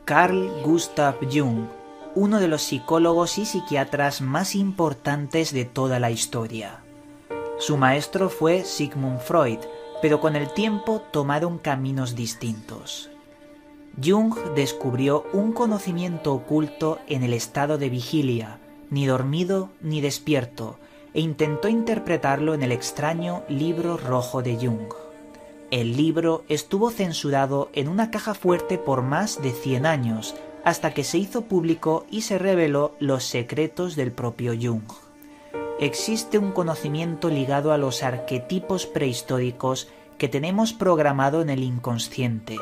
Carl Gustav Jung, uno de los psicólogos y psiquiatras más importantes de toda la historia. Su maestro fue Sigmund Freud, pero con el tiempo tomaron caminos distintos. Jung descubrió un conocimiento oculto en el estado de vigilia, ni dormido ni despierto, e intentó interpretarlo en el extraño Libro Rojo de Jung. El libro estuvo censurado en una caja fuerte por más de 100 años, hasta que se hizo público y se reveló los secretos del propio Jung. Existe un conocimiento ligado a los arquetipos prehistóricos que tenemos programado en el inconsciente.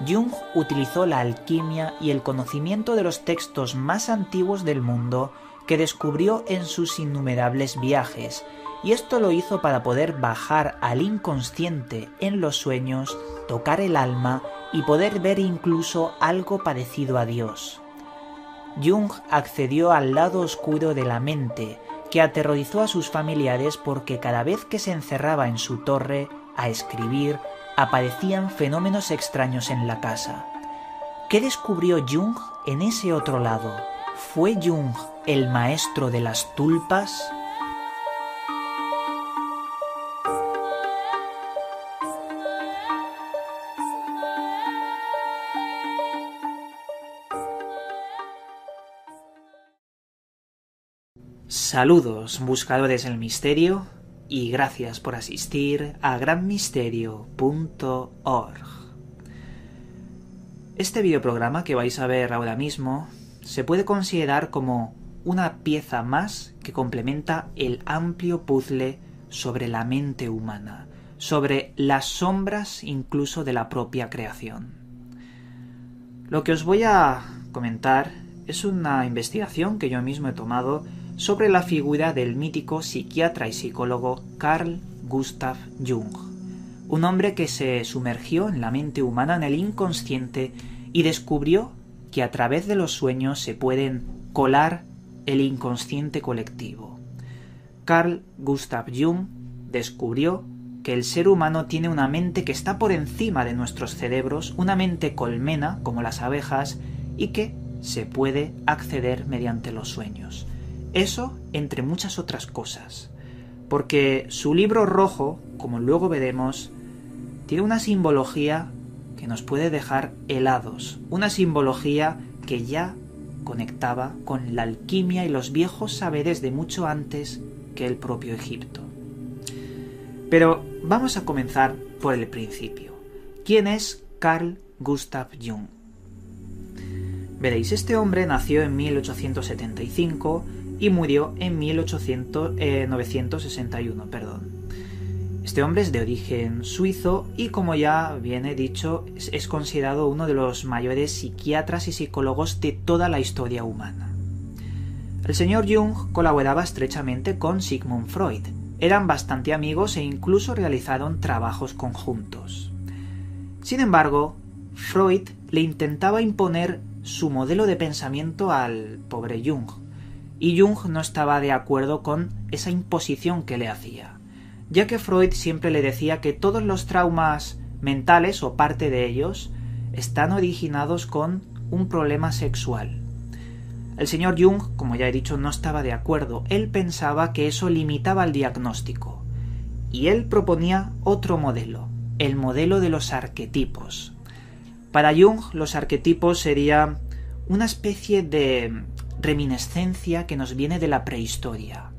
Jung utilizó la alquimia y el conocimiento de los textos más antiguos del mundo que descubrió en sus innumerables viajes, y esto lo hizo para poder bajar al inconsciente en los sueños, tocar el alma y poder ver incluso algo parecido a Dios. Jung accedió al lado oscuro de la mente, que aterrorizó a sus familiares porque cada vez que se encerraba en su torre a escribir, aparecían fenómenos extraños en la casa. ¿Qué descubrió Jung en ese otro lado? ¿Fue Jung el maestro de las tulpas? Saludos, buscadores del misterio, y gracias por asistir a granmisterio.org. Este videoprograma que vais a ver ahora mismo se puede considerar como una pieza más que complementa el amplio puzzle sobre la mente humana, sobre las sombras incluso de la propia creación. Lo que os voy a comentar es una investigación que yo mismo he tomado sobre la figura del mítico psiquiatra y psicólogo Carl Gustav Jung, un hombre que se sumergió en la mente humana, en el inconsciente, y descubrió que a través de los sueños se pueden colar el inconsciente colectivo. Carl Gustav Jung descubrió que el ser humano tiene una mente que está por encima de nuestros cerebros, una mente colmena, como las abejas, y que se puede acceder mediante los sueños. Eso entre muchas otras cosas, porque su libro rojo, como luego veremos, tiene una simbología que nos puede dejar helados, una simbología que ya conectaba con la alquimia y los viejos saberes de mucho antes que el propio Egipto. Pero vamos a comenzar por el principio. ¿Quién es Carl Gustav Jung? Veréis, este hombre nació en 1875 y murió en 961. Este hombre es de origen suizo y, como ya viene dicho, es considerado uno de los mayores psiquiatras y psicólogos de toda la historia humana. El señor Jung colaboraba estrechamente con Sigmund Freud. Eran bastante amigos e incluso realizaron trabajos conjuntos. Sin embargo, Freud le intentaba imponer su modelo de pensamiento al pobre Jung, y Jung no estaba de acuerdo con esa imposición que le hacía, ya que Freud siempre le decía que todos los traumas mentales, o parte de ellos, están originados con un problema sexual. El señor Jung, como ya he dicho, no estaba de acuerdo. Él pensaba que eso limitaba el diagnóstico, y él proponía otro modelo, el modelo de los arquetipos. Para Jung, los arquetipos serían una especie de reminiscencia que nos viene de la prehistoria,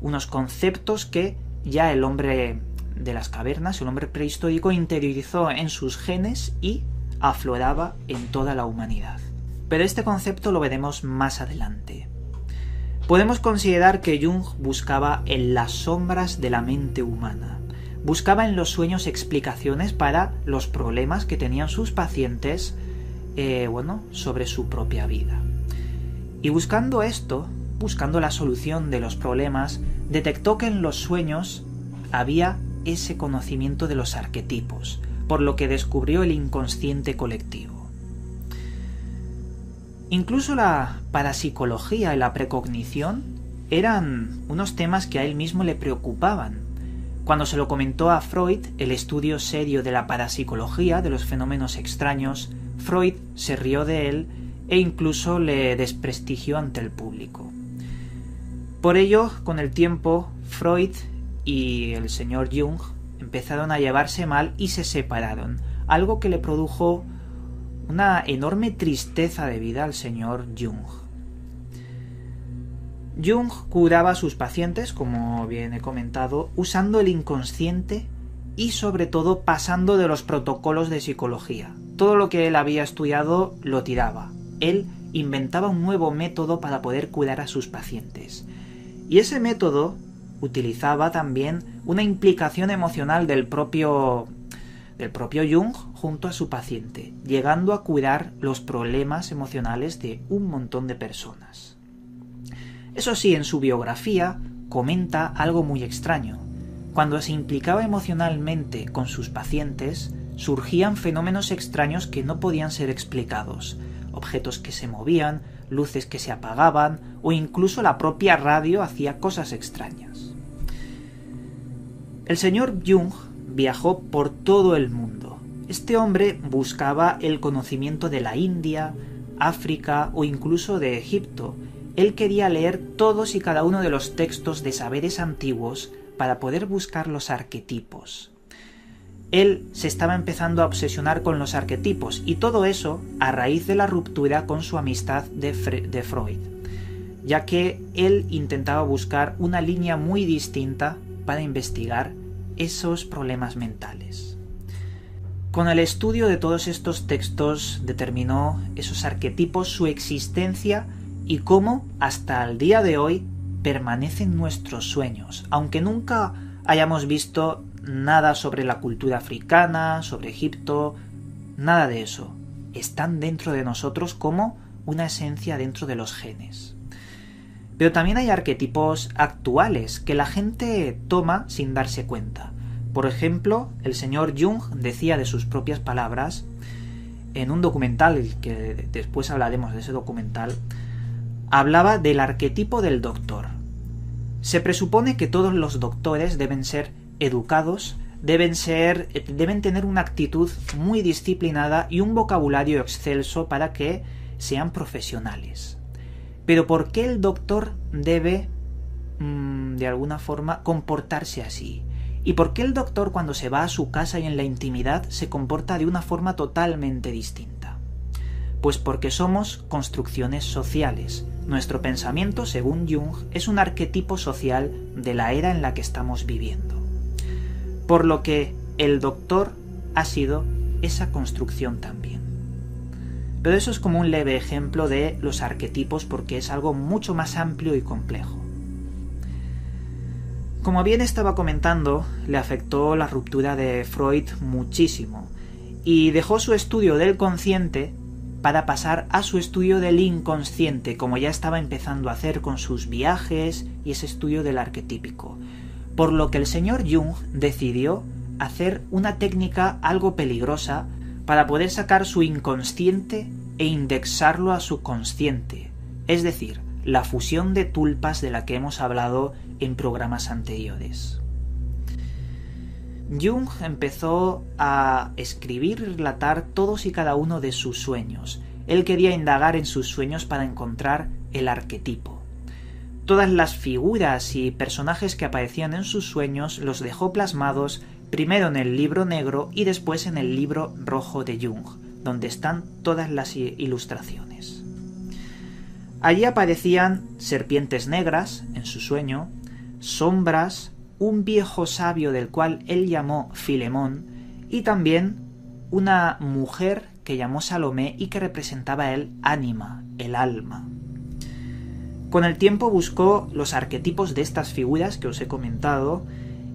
unos conceptos que ya el hombre de las cavernas, el hombre prehistórico, interiorizó en sus genes y afloraba en toda la humanidad. Pero este concepto lo veremos más adelante. Podemos considerar que Jung buscaba en las sombras de la mente humana, buscaba en los sueños explicaciones para los problemas que tenían sus pacientes, sobre su propia vida. Y buscando esto, buscando la solución de los problemas, detectó que en los sueños había ese conocimiento de los arquetipos, por lo que descubrió el inconsciente colectivo. Incluso la parapsicología y la precognición eran unos temas que a él mismo le preocupaban. Cuando se lo comentó a Freud, el estudio serio de la parapsicología, de los fenómenos extraños, Freud se rió de él e incluso le desprestigió ante el público. Por ello, con el tiempo, Freud y el señor Jung empezaron a llevarse mal y se separaron, algo que le produjo una enorme tristeza de vida al señor Jung. Jung curaba a sus pacientes, como bien he comentado, usando el inconsciente y sobre todo pasando de los protocolos de psicología. Todo lo que él había estudiado lo tiraba. Él inventaba un nuevo método para poder curar a sus pacientes. Y ese método utilizaba también una implicación emocional del propio Jung junto a su paciente, llegando a curar los problemas emocionales de un montón de personas. Eso sí, en su biografía comenta algo muy extraño. Cuando se implicaba emocionalmente con sus pacientes, surgían fenómenos extraños que no podían ser explicados. Objetos que se movían, luces que se apagaban o incluso la propia radio hacía cosas extrañas. El señor Jung viajó por todo el mundo. Este hombre buscaba el conocimiento de la India, África o incluso de Egipto. Él quería leer todos y cada uno de los textos de saberes antiguos para poder buscar los arquetipos. Él se estaba empezando a obsesionar con los arquetipos y todo eso a raíz de la ruptura con su amistad de Freud, ya que él intentaba buscar una línea muy distinta para investigar esos problemas mentales. Con el estudio de todos estos textos determinó esos arquetipos, su existencia y cómo hasta el día de hoy permanecen nuestros sueños, aunque nunca hayamos visto nada sobre la cultura africana, sobre Egipto, nada de eso. Están dentro de nosotros como una esencia dentro de los genes. Pero también hay arquetipos actuales que la gente toma sin darse cuenta. Por ejemplo, el señor Jung decía de sus propias palabras, en un documental, que después hablaremos de ese documental, hablaba del arquetipo del doctor. Se presupone que todos los doctores deben ser educados, deben tener una actitud muy disciplinada y un vocabulario excelso para que sean profesionales. Pero ¿por qué el doctor debe, de alguna forma, comportarse así? ¿Y por qué el doctor cuando se va a su casa y en la intimidad se comporta de una forma totalmente distinta? Pues porque somos construcciones sociales. Nuestro pensamiento, según Jung, es un arquetipo social de la era en la que estamos viviendo. Por lo que el doctor ha sido esa construcción también. Pero eso es como un leve ejemplo de los arquetipos porque es algo mucho más amplio y complejo. Como bien estaba comentando, le afectó la ruptura de Freud muchísimo y dejó su estudio del consciente para pasar a su estudio del inconsciente, como ya estaba empezando a hacer con sus viajes y ese estudio del arquetípico. Por lo que el señor Jung decidió hacer una técnica algo peligrosa para poder sacar su inconsciente e indexarlo a su consciente, es decir, la fusión de tulpas de la que hemos hablado en programas anteriores. Jung empezó a escribir y relatar todos y cada uno de sus sueños. Él quería indagar en sus sueños para encontrar el arquetipo. Todas las figuras y personajes que aparecían en sus sueños los dejó plasmados primero en el libro negro y después en el libro rojo de Jung, donde están todas las ilustraciones. Allí aparecían serpientes negras en su sueño, sombras, un viejo sabio del cual él llamó Filemón y también una mujer que llamó Salomé y que representaba el ánima, el alma. Con el tiempo buscó los arquetipos de estas figuras que os he comentado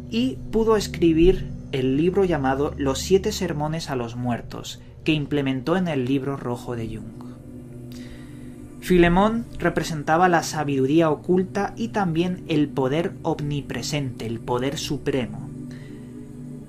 y pudo escribir el libro llamado Los 7 sermones a los muertos, que implementó en el libro rojo de Jung. Filemón representaba la sabiduría oculta y también el poder omnipresente, el poder supremo.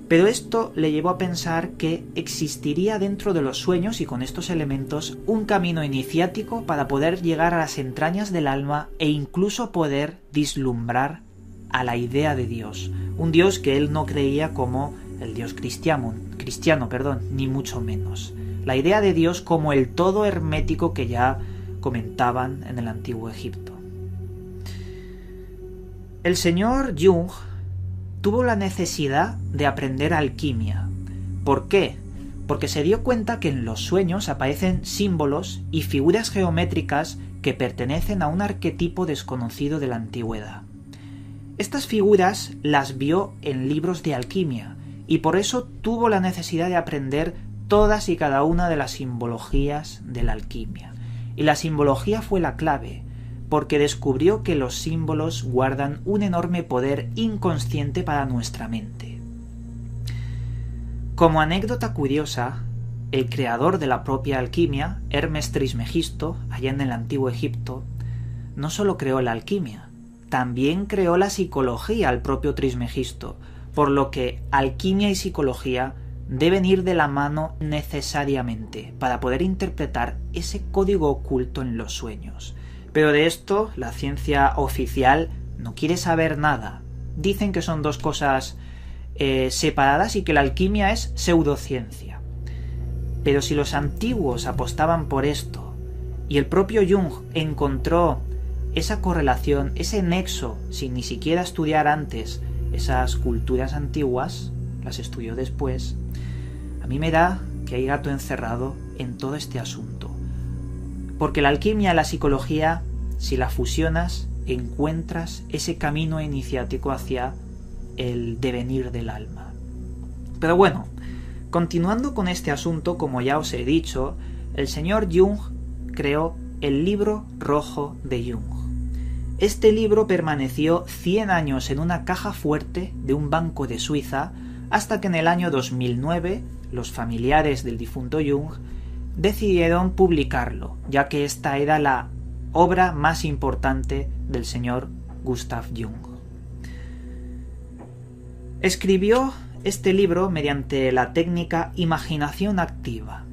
Pero esto le llevó a pensar que existiría dentro de los sueños y con estos elementos un camino iniciático para poder llegar a las entrañas del alma e incluso poder vislumbrar a la idea de Dios, un Dios que él no creía como el Dios cristiano, ni mucho menos. la idea de Dios como el todo hermético que ya comentaban en el antiguo Egipto. El señor Jung tuvo la necesidad de aprender alquimia. ¿Por qué? Porque se dio cuenta que en los sueños aparecen símbolos y figuras geométricas que pertenecen a un arquetipo desconocido de la antigüedad. Estas figuras las vio en libros de alquimia y por eso tuvo la necesidad de aprender todas y cada una de las simbologías de la alquimia. Y la simbología fue la clave, porque descubrió que los símbolos guardan un enorme poder inconsciente para nuestra mente. Como anécdota curiosa, el creador de la propia alquimia, Hermes Trismegisto, allá en el antiguo Egipto, no solo creó la alquimia, también creó la psicología al propio Trismegisto, por lo que alquimia y psicología deben ir de la mano necesariamente para poder interpretar ese código oculto en los sueños. Pero de esto la ciencia oficial no quiere saber nada. Dicen que son dos cosas separadas y que la alquimia es pseudociencia. Pero si los antiguos apostaban por esto y el propio Jung encontró esa correlación, ese nexo, sin ni siquiera estudiar antes esas culturas antiguas, las estudió después, a mí me da que hay gato encerrado en todo este asunto. Porque la alquimia y la psicología, si la fusionas, encuentras ese camino iniciático hacia el devenir del alma. Pero bueno, continuando con este asunto, como ya os he dicho, el señor Jung creó el libro rojo de Jung. Este libro permaneció 100 años en una caja fuerte de un banco de Suiza hasta que en el año 2009 los familiares del difunto Jung decidieron publicarlo, ya que esta era la obra más importante del señor Gustav Jung. Escribió este libro mediante la técnica imaginación activa.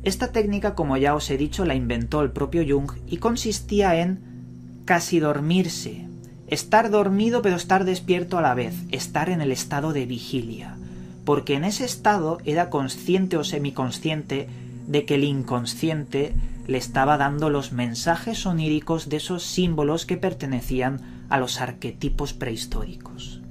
Esta técnica, como ya os he dicho, la inventó el propio Jung y consistía en casi dormirse, estar dormido pero estar despierto a la vez, estar en el estado de vigilia, porque en ese estado era consciente o semiconsciente de que el inconsciente le estaba dando los mensajes oníricos de esos símbolos que pertenecían a los arquetipos prehistóricos.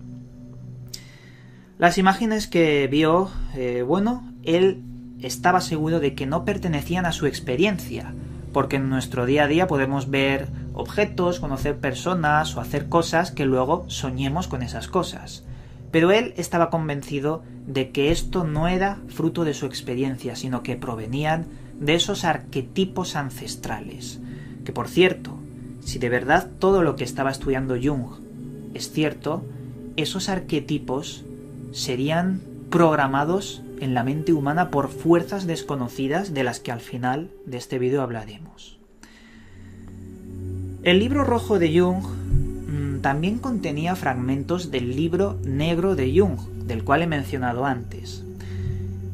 Las imágenes que vio, él estaba seguro de que no pertenecían a su experiencia, porque en nuestro día a día podemos ver objetos, conocer personas o hacer cosas que luego soñemos con esas cosas. Pero él estaba convencido de que esto no era fruto de su experiencia, sino que provenían de esos arquetipos ancestrales. Que por cierto, si de verdad todo lo que estaba estudiando Jung es cierto, esos arquetipos serían programados en la mente humana por fuerzas desconocidas de las que al final de este vídeo hablaremos. El libro rojo de Jung también contenía fragmentos del libro negro de Jung, del cual he mencionado antes.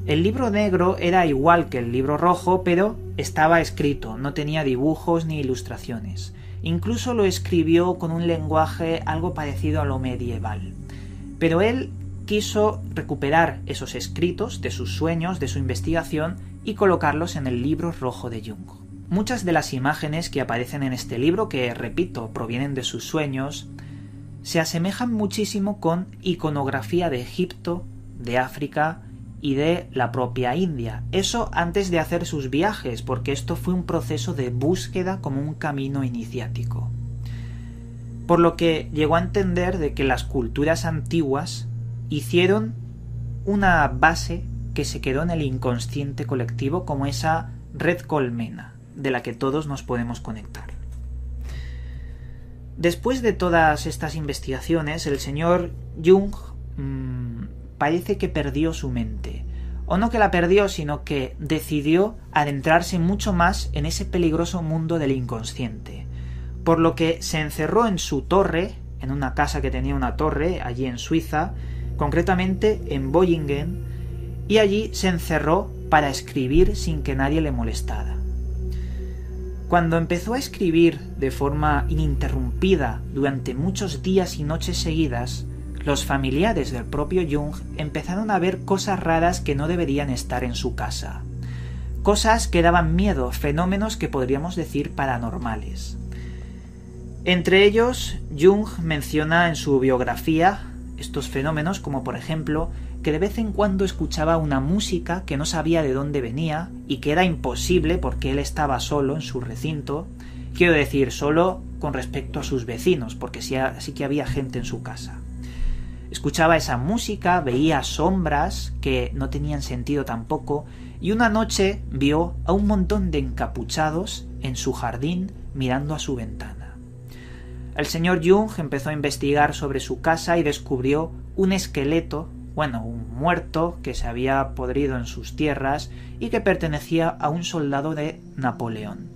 El libro negro era igual que el libro rojo, pero estaba escrito, no tenía dibujos ni ilustraciones. Incluso lo escribió con un lenguaje algo parecido a lo medieval. Pero él quiso recuperar esos escritos de sus sueños, de su investigación, y colocarlos en el libro rojo de Jung. Muchas de las imágenes que aparecen en este libro, que repito, provienen de sus sueños, se asemejan muchísimo con iconografía de Egipto, de África y de la propia India. Eso antes de hacer sus viajes, porque esto fue un proceso de búsqueda como un camino iniciático. Por lo que llegó a entender de que las culturas antiguas hicieron una base que se quedó en el inconsciente colectivo como esa red colmena de la que todos nos podemos conectar. Después de todas estas investigaciones, el señor Jung parece que perdió su mente. O no que la perdió, sino que decidió adentrarse mucho más en ese peligroso mundo del inconsciente. Por lo que se encerró en su torre, en una casa que tenía una torre allí en Suiza, concretamente en Bollingen, y allí se encerró para escribir sin que nadie le molestara. Cuando empezó a escribir de forma ininterrumpida durante muchos días y noches seguidas, los familiares del propio Jung empezaron a ver cosas raras que no deberían estar en su casa. cosas que daban miedo, fenómenos que podríamos decir paranormales. Entre ellos, Jung menciona en su biografía estos fenómenos, como por ejemplo que de vez en cuando escuchaba una música que no sabía de dónde venía y que era imposible porque él estaba solo en su recinto, quiero decir, solo con respecto a sus vecinos, porque sí que había gente en su casa. Escuchaba esa música, veía sombras que no tenían sentido tampoco, y una noche vio a un montón de encapuchados en su jardín mirando a su ventana. El señor Jung empezó a investigar sobre su casa y descubrió un esqueleto, un muerto que se había podrido en sus tierras y que pertenecía a un soldado de Napoleón,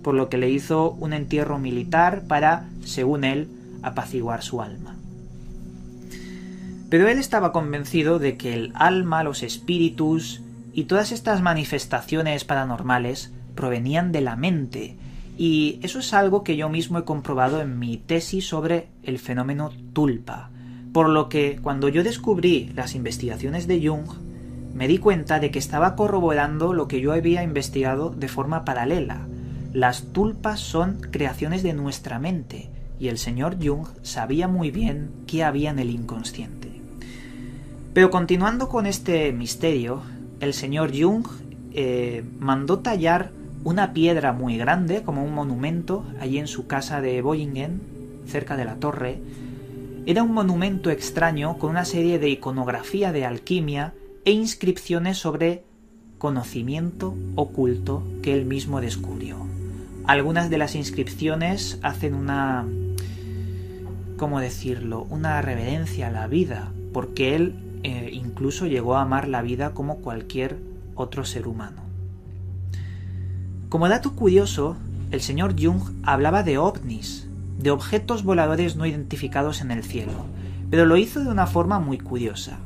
por lo que le hizo un entierro militar para, según él, apaciguar su alma. Pero él estaba convencido de que el alma, los espíritus y todas estas manifestaciones paranormales provenían de la mente, y eso es algo que yo mismo he comprobado en mi tesis sobre el fenómeno tulpa, por lo que cuando yo descubrí las investigaciones de Jung, me di cuenta de que estaba corroborando lo que yo había investigado de forma paralela. Las tulpas son creaciones de nuestra mente, y el señor Jung sabía muy bien qué había en el inconsciente. Pero continuando con este misterio, el señor Jung mandó tallar una piedra muy grande, como un monumento, allí en su casa de Bollingen, cerca de la torre. Era un monumento extraño con una serie de iconografía de alquimia e inscripciones sobre conocimiento oculto que él mismo descubrió. Algunas de las inscripciones hacen una reverencia a la vida, porque él incluso llegó a amar la vida como cualquier otro ser humano. Como dato curioso, el señor Jung hablaba de ovnis, de objetos voladores no identificados en el cielo, pero lo hizo de una forma muy curiosa.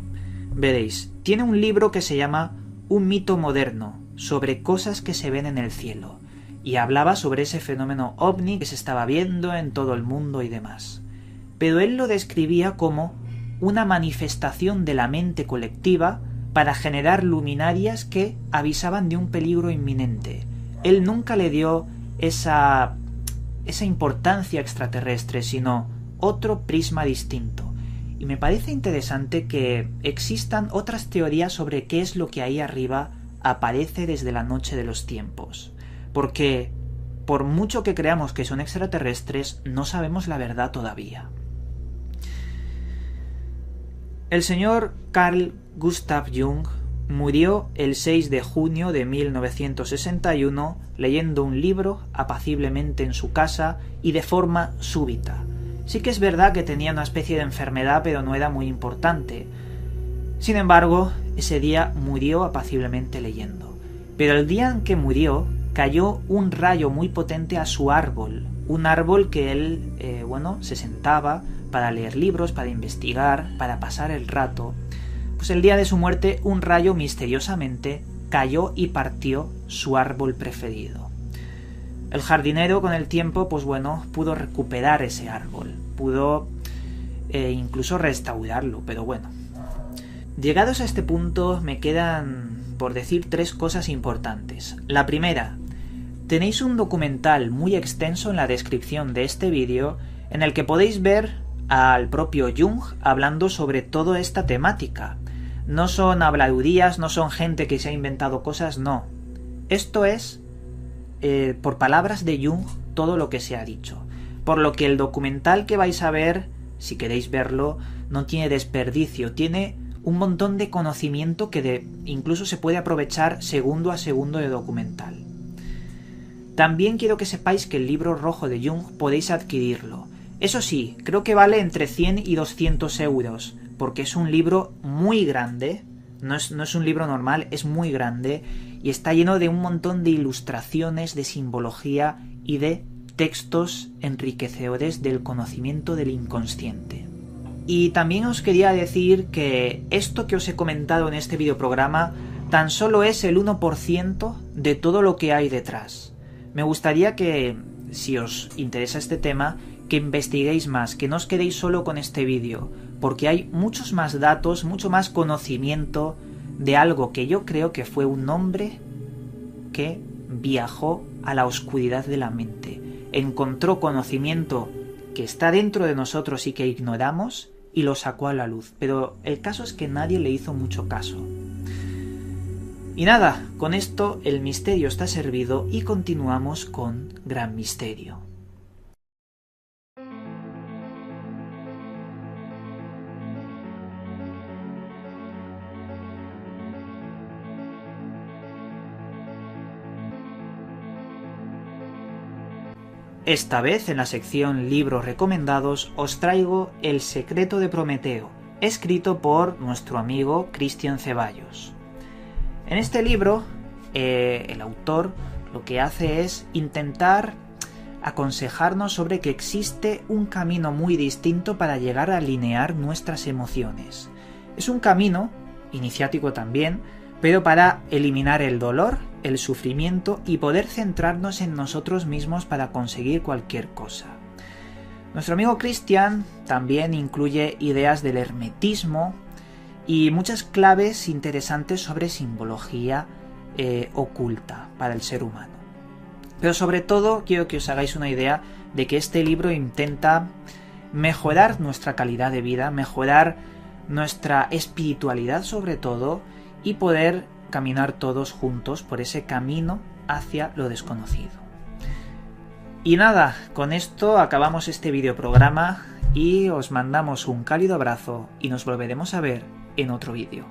Veréis, tiene un libro que se llama Un mito moderno, sobre cosas que se ven en el cielo, y hablaba sobre ese fenómeno ovni que se estaba viendo en todo el mundo y demás. Pero él lo describía como una manifestación de la mente colectiva para generar luminarias que avisaban de un peligro inminente. Él nunca le dio esa importancia extraterrestre, sino otro prisma distinto. Y me parece interesante que existan otras teorías sobre qué es lo que ahí arriba aparece desde la noche de los tiempos. Porque, por mucho que creamos que son extraterrestres, no sabemos la verdad todavía. El señor Carl Gustav Jung murió el 6 de junio de 1961 leyendo un libro apaciblemente en su casa y de forma súbita. Sí que es verdad que tenía una especie de enfermedad, pero no era muy importante. Sin embargo, ese día murió apaciblemente leyendo. Pero el día en que murió, cayó un rayo muy potente a su árbol. Un árbol que él, se sentaba para leer libros, para investigar, para pasar el rato. Pues el día de su muerte, un rayo misteriosamente cayó y partió su árbol preferido. El jardinero con el tiempo, pudo recuperar ese árbol, pudo incluso restaurarlo, pero bueno. Llegados a este punto, me quedan por decir 3 cosas importantes. La primera, tenéis un documental muy extenso en la descripción de este vídeo en el que podéis ver al propio Jung hablando sobre toda esta temática. No son habladurías, no son gente que se ha inventado cosas, no. Esto es, por palabras de Jung, todo lo que se ha dicho. Por lo que el documental que vais a ver, si queréis verlo, no tiene desperdicio, tiene un montón de conocimiento que incluso se puede aprovechar segundo a segundo de documental. También quiero que sepáis que el libro rojo de Jung podéis adquirirlo. Eso sí, creo que vale entre 100 y 200 euros, porque es un libro muy grande, no es un libro normal, es muy grande, y está lleno de un montón de ilustraciones, de simbología y de textos enriquecedores del conocimiento del inconsciente. Y también os quería decir que esto que os he comentado en este videoprograma tan solo es el 1% de todo lo que hay detrás. Me gustaría que, si os interesa este tema, que investiguéis más, que no os quedéis solo con este vídeo, porque hay muchos más datos, mucho más conocimiento de algo que yo creo que fue un hombre que viajó a la oscuridad de la mente, encontró conocimiento que está dentro de nosotros y que ignoramos y lo sacó a la luz. Pero el caso es que nadie le hizo mucho caso. Y nada, con esto el misterio está servido y continuamos con Gran Misterio. Esta vez, en la sección Libros Recomendados, os traigo El secreto de Prometeo, escrito por nuestro amigo Cristian Ceballos. En este libro, el autor lo que hace es intentar aconsejarnos sobre que existe un camino muy distinto para llegar a alinear nuestras emociones. Es un camino, iniciático también, pero para eliminar el dolor, el sufrimiento y poder centrarnos en nosotros mismos para conseguir cualquier cosa. Nuestro amigo Cristian también incluye ideas del hermetismo y muchas claves interesantes sobre simbología oculta para el ser humano. Pero sobre todo quiero que os hagáis una idea de que este libro intenta mejorar nuestra calidad de vida, mejorar nuestra espiritualidad sobre todo, y poder caminar todos juntos por ese camino hacia lo desconocido. Y nada, con esto acabamos este videoprograma y os mandamos un cálido abrazo y nos volveremos a ver en otro vídeo.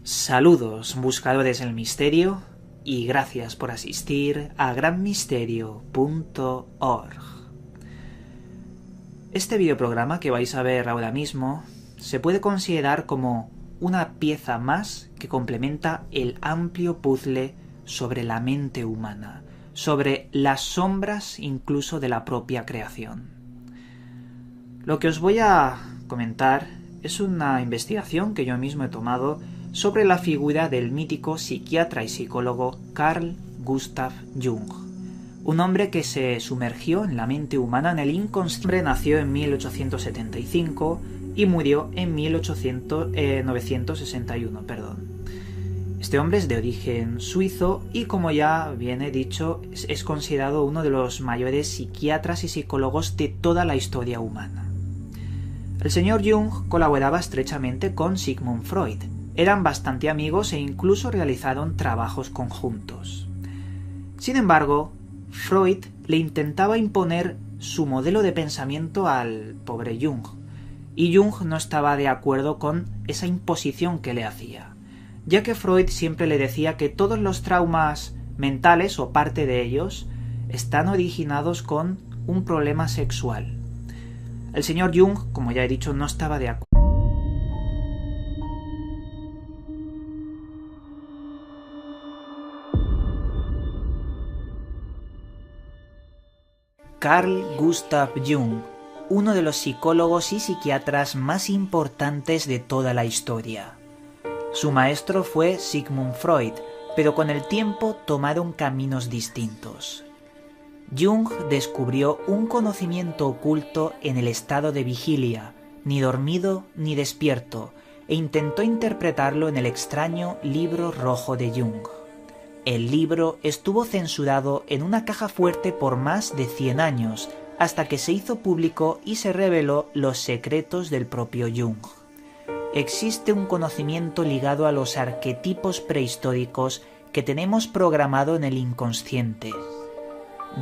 Saludos, buscadores del misterio, y gracias por asistir a granmisterio.org. Este videoprograma que vais a ver ahora mismo se puede considerar como una pieza más que complementa el amplio puzzle sobre la mente humana, sobre las sombras incluso de la propia creación. Lo que os voy a comentar es una investigación que yo mismo he tomado sobre la figura del mítico psiquiatra y psicólogo Carl Gustav Jung, un hombre que se sumergió en la mente humana, en el inconsciente. Nació en 1875 y murió en 961. Este hombre es de origen suizo y, como ya bien he dicho, es considerado uno de los mayores psiquiatras y psicólogos de toda la historia humana. El señor Jung colaboraba estrechamente con Sigmund Freud. Eran bastante amigos e incluso realizaron trabajos conjuntos. Sin embargo, Freud le intentaba imponer su modelo de pensamiento al pobre Jung, y Jung no estaba de acuerdo con esa imposición que le hacía, ya que Freud siempre le decía que todos los traumas mentales, o parte de ellos, están originados con un problema sexual. El señor Jung, como ya he dicho, no estaba de acuerdo. Carl Gustav Jung, uno de los psicólogos y psiquiatras más importantes de toda la historia. Su maestro fue Sigmund Freud, pero con el tiempo tomaron caminos distintos. Jung descubrió un conocimiento oculto en el estado de vigilia, ni dormido ni despierto, e intentó interpretarlo en el extraño Libro Rojo de Jung. El libro estuvo censurado en una caja fuerte por más de 100 años, hasta que se hizo público y se reveló los secretos del propio Jung. Existe un conocimiento ligado a los arquetipos prehistóricos que tenemos programado en el inconsciente.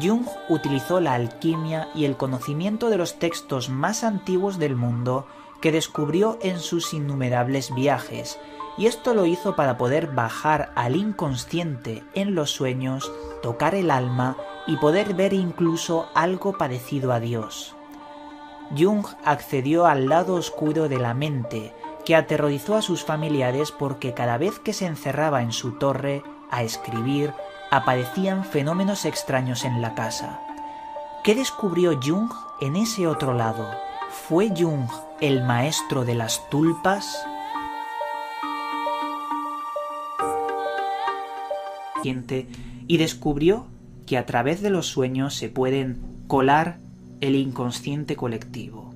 Jung utilizó la alquimia y el conocimiento de los textos más antiguos del mundo que descubrió en sus innumerables viajes, y esto lo hizo para poder bajar al inconsciente en los sueños, tocar el alma y poder ver incluso algo parecido a Dios. Jung accedió al lado oscuro de la mente, que aterrorizó a sus familiares porque cada vez que se encerraba en su torre a escribir, aparecían fenómenos extraños en la casa. ¿Qué descubrió Jung en ese otro lado? ¿Fue Jung el maestro de las tulpas? Y descubrió que a través de los sueños se pueden colar el inconsciente colectivo.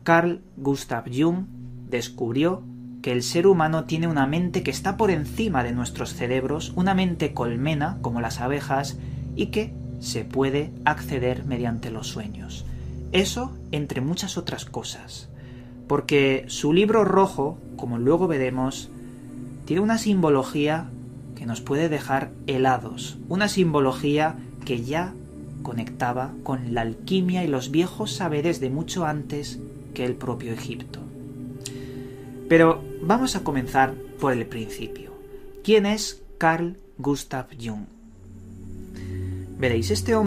Carl Gustav Jung descubrió que el ser humano tiene una mente que está por encima de nuestros cerebros, una mente colmena, como las abejas, y que se puede acceder mediante los sueños. Eso entre muchas otras cosas, porque su libro rojo, como luego veremos, tiene una simbología que nos puede dejar helados, una simbología que ya conectaba con la alquimia y los viejos saberes de mucho antes que el propio Egipto. Pero vamos a comenzar por el principio. ¿Quién es Carl Gustav Jung? Veréis, este hombre